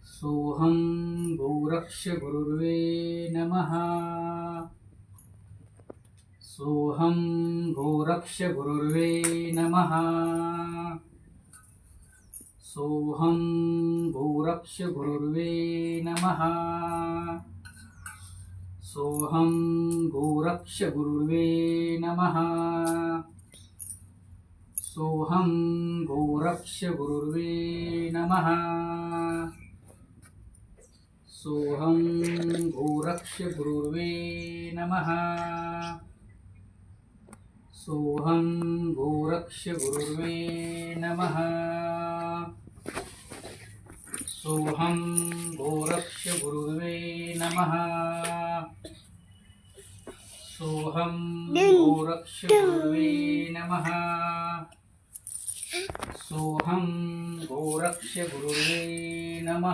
सोहं गोरक्ष गुरुर्वे नमः। सोहं गोरक्ष गुरुर्वे नमः। सोहं गोरक्ष गुरुर्वे नमः। सोहं गोरक्ष गुरुर्वे नमः। सोहं गोरक्ष गुरुर्वे नमः। सोहं गोरक्ष गुरुर्वे नमः। सोहं गोरक्ष गुरुर्वे नमः। सोहं गोरक्ष गुरुर्वे नमः। सोहं गोरक्ष गुरुर्वे नमः। सोहं गोरक्ष गुरुर्वे नमः।